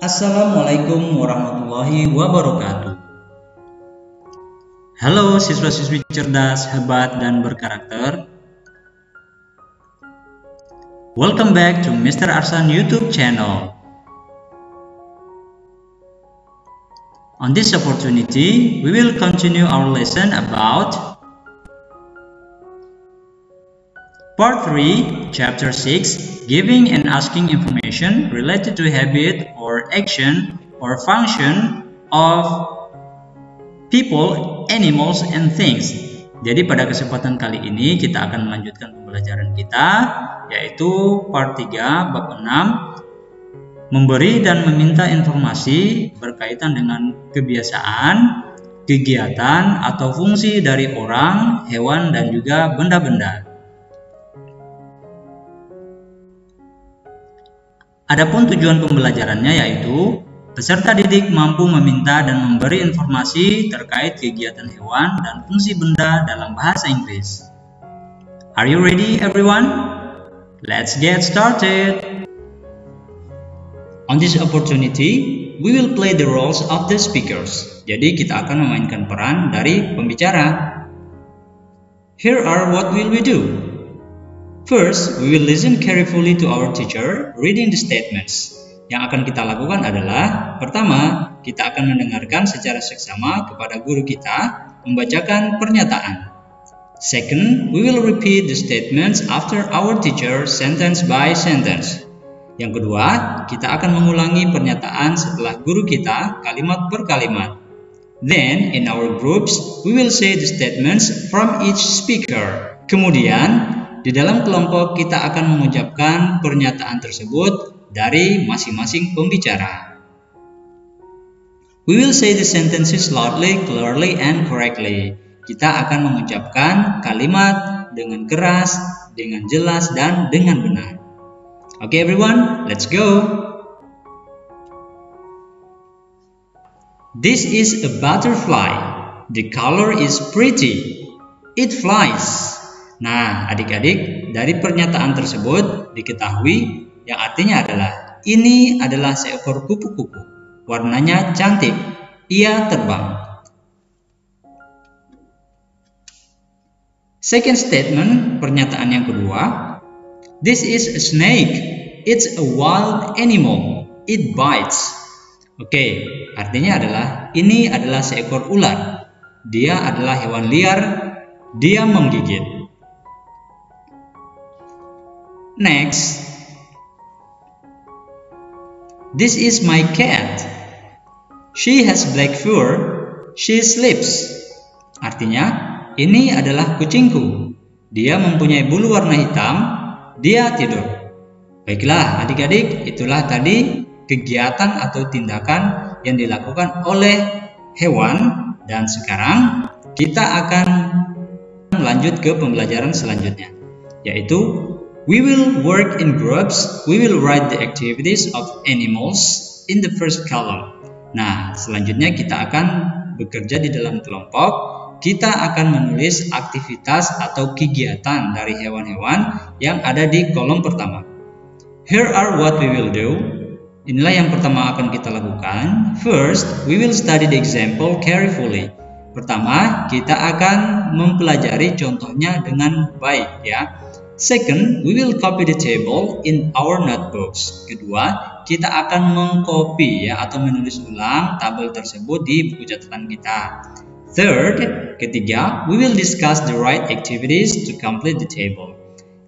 Assalamualaikum warahmatullahi wabarakatuh. Halo siswa-siswi cerdas, hebat, dan berkarakter. Welcome back to Mr. Arsan YouTube channel. On this opportunity, we will continue our lesson about Part 3, Chapter 6, Giving and Asking Information Related to Habit or Action or Function of People, Animals, and Things. Jadi pada kesempatan kali ini kita akan melanjutkan pembelajaran kita, yaitu Part 3, Bab 6, Memberi dan Meminta Informasi berkaitan dengan kebiasaan, kegiatan, atau fungsi dari orang, hewan, dan juga benda-benda. Adapun tujuan pembelajarannya yaitu peserta didik mampu meminta dan memberi informasi terkait kegiatan hewan dan fungsi benda dalam bahasa Inggris. Are you ready everyone? Let's get started. On this opportunity, we will play the roles of the speakers. Jadi kita akan memainkan peran dari pembicara. Here are what will we do. First, we will listen carefully to our teacher reading the statements. Yang akan kita lakukan adalah, pertama, kita akan mendengarkan secara seksama kepada guru kita membacakan pernyataan. Second, we will repeat the statements after our teacher sentence by sentence. Yang kedua, kita akan mengulangi pernyataan setelah guru kita kalimat per kalimat. Then, in our groups, we will say the statements from each speaker. Kemudian, di dalam kelompok kita akan mengucapkan pernyataan tersebut dari masing-masing pembicara. We will say the sentences loudly, clearly, and correctly. Kita akan mengucapkan kalimat dengan keras, dengan jelas, dan dengan benar. Okay everyone, let's go. This is a butterfly. The color is pretty. It flies. Nah, adik-adik, dari pernyataan tersebut diketahui yang artinya adalah ini adalah seekor kupu-kupu. Warnanya cantik. Ia terbang. Second statement, pernyataan yang kedua. This is a snake. It's a wild animal. It bites. Oke, artinya adalah ini adalah seekor ular. Dia adalah hewan liar. Dia menggigit. Next, this is my cat. She has black fur. She sleeps. Artinya, ini adalah kucingku. Dia mempunyai bulu warna hitam. Dia tidur. Baiklah adik-adik, itulah tadi kegiatan atau tindakan yang dilakukan oleh hewan. Dan sekarang kita akan lanjut ke pembelajaran selanjutnya, yaitu we will work in groups. We will write the activities of animals in the first column. Nah, selanjutnya kita akan bekerja di dalam kelompok. Kita akan menulis aktivitas atau kegiatan dari hewan-hewan yang ada di kolom pertama. Here are what we will do. Inilah yang pertama akan kita lakukan. First, we will study the example carefully. Pertama, kita akan mempelajari contohnya dengan baik ya. Second, we will copy the table in our notebooks. Kedua, kita akan mengcopy ya atau menulis ulang tabel tersebut di buku catatan kita. Third, ketiga, we will discuss the right activities to complete the table.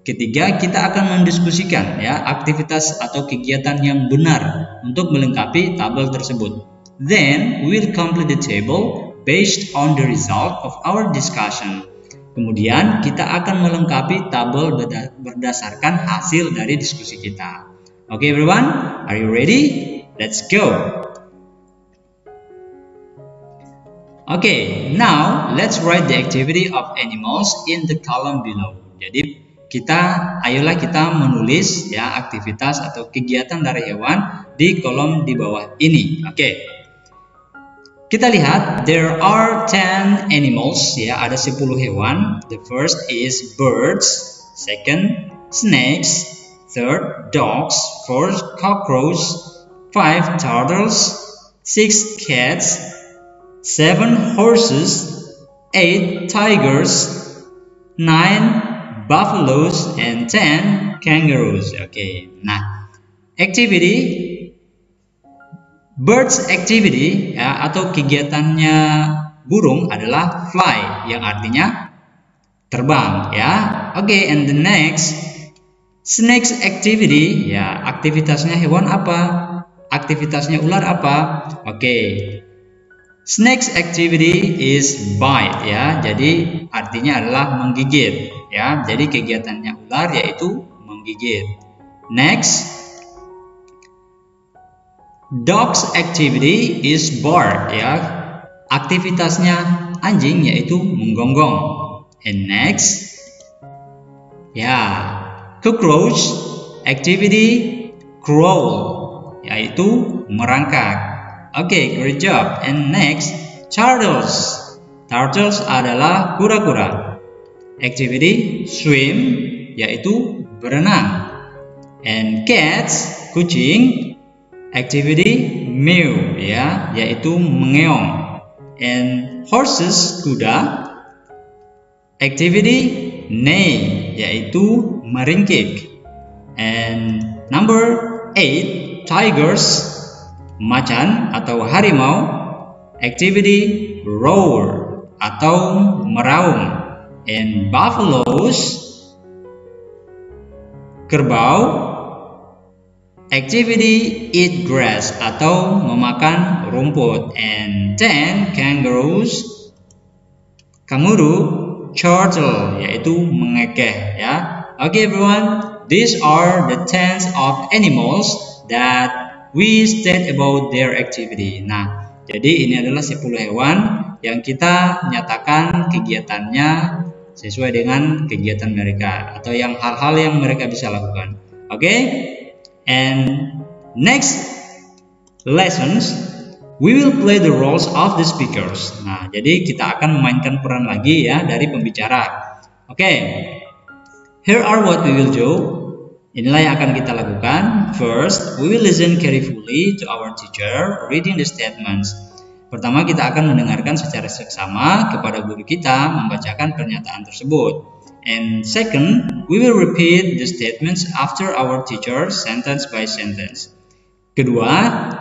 Ketiga, kita akan mendiskusikan ya aktivitas atau kegiatan yang benar untuk melengkapi tabel tersebut. Then, we will complete the table based on the result of our discussion. Kemudian kita akan melengkapi tabel berdasarkan hasil dari diskusi kita. Okay everyone, are you ready? Let's go. Okay, now let's write the activity of animals in the column below. Jadi ayolah kita menulis ya aktivitas atau kegiatan dari hewan di kolom di bawah ini. Okay. Kita lihat, there are 10 animals, ya, ada 10 hewan. The first is birds, second snakes, third dogs, fourth cockroaches, 5 turtles, 6 cats, 7 horses, 8 tigers, 9 buffaloes, and 10 kangaroos. Oke, nah, activity birds activity ya, atau kegiatannya burung adalah fly, yang artinya terbang ya. Oke, and the next, snakes activity ya, aktivitasnya hewan apa? Aktivitasnya ular apa? Oke, snakes activity is bite ya, jadi artinya adalah menggigit ya. Jadi kegiatannya ular yaitu menggigit. Next, dogs activity is bark ya, aktivitasnya anjing yaitu menggonggong. And next, ya, cockroach activity crawl, yaitu merangkak. Oke, great job. And next, turtles. Turtles adalah kura-kura. Activity swim, yaitu berenang. And cats, kucing, activity meow ya, yaitu mengeong. And horses, kuda, activity neigh, yaitu meringkik. And number 8, tigers, macan atau harimau, activity roar atau meraung. And buffaloes, kerbau, activity eat grass atau memakan rumput. And 10 kangaroos, kanguru, chortle, yaitu mengekeh ya. Okay everyone, these are the 10 of animals that we state about their activity. Nah, jadi ini adalah 10 hewan yang kita nyatakan kegiatannya sesuai dengan kegiatan mereka atau yang hal-hal yang mereka bisa lakukan. Okay? And next lessons, we will play the roles of the speakers. Nah, jadi kita akan memainkan peran lagi ya dari pembicara. Oke, here are what we will do. Inilah yang akan kita lakukan. First, we will listen carefully to our teacher reading the statements. Pertama, kita akan mendengarkan secara seksama kepada guru kita membacakan pernyataan tersebut. And second, we will repeat the statements after our teacher sentence by sentence. Kedua,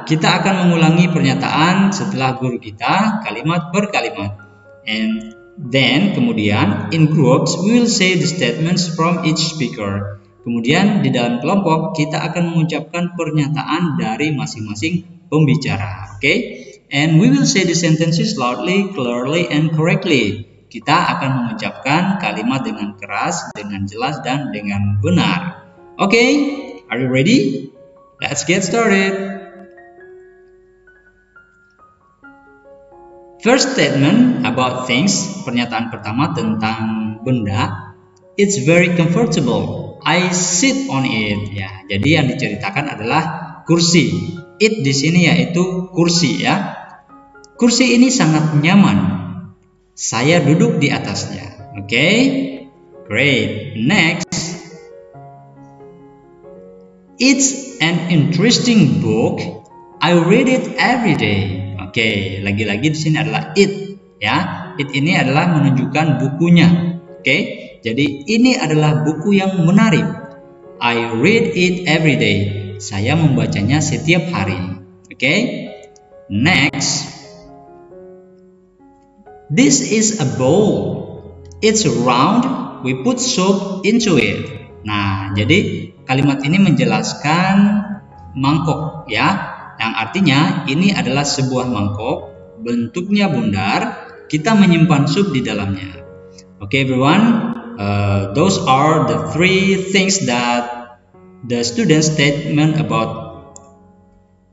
kita akan mengulangi pernyataan setelah guru kita kalimat per kalimat. And then, kemudian, in groups, we will say the statements from each speaker. Kemudian, di dalam kelompok, kita akan mengucapkan pernyataan dari masing-masing pembicara. Okay? And we will say the sentences loudly, clearly, and correctly. Kita akan mengucapkan kalimat dengan keras, dengan jelas, dan dengan benar. Okay? Are you ready? Let's get started. First statement about things. Pernyataan pertama tentang benda. It's very comfortable. I sit on it. Ya, jadi yang diceritakan adalah kursi. It di sini yaitu kursi ya. Kursi ini sangat nyaman. Saya duduk di atasnya. Oke? Great. Next. It's an interesting book. I read it every day. Oke, lagi-lagi di sini adalah it ya. It ini adalah menunjukkan bukunya. Oke? Jadi ini adalah buku yang menarik. I read it every day. Saya membacanya setiap hari. Oke? Next. This is a bowl. It's round. We put soup into it. Nah, jadi kalimat ini menjelaskan mangkok ya, yang artinya ini adalah sebuah mangkok, bentuknya bundar, kita menyimpan sup di dalamnya. Okay everyone, those are the 3 things that the student statement about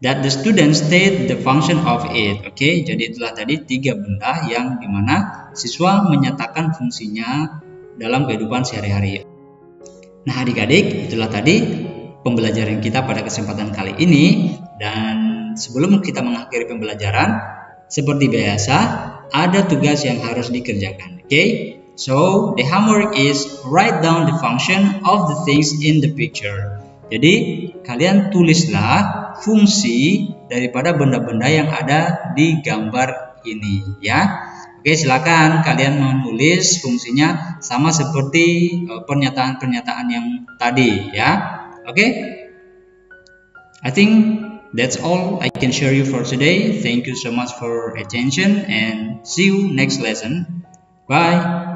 that the student state the function of it. Oke, jadi itulah tadi 3 benda yang dimana siswa menyatakan fungsinya dalam kehidupan sehari-hari. Nah adik-adik, itulah tadi pembelajaran kita pada kesempatan kali ini. Dan sebelum kita mengakhiri pembelajaran, seperti biasa ada tugas yang harus dikerjakan. Oke? So the homework is write down the function of the things in the picture. Jadi kalian tulislah fungsi daripada benda-benda yang ada di gambar ini ya. Oke, silakan kalian menulis fungsinya sama seperti pernyataan-pernyataan yang tadi ya. Oke. I think that's all I can share you for today. Thank you so much for attention and see you next lesson. Bye.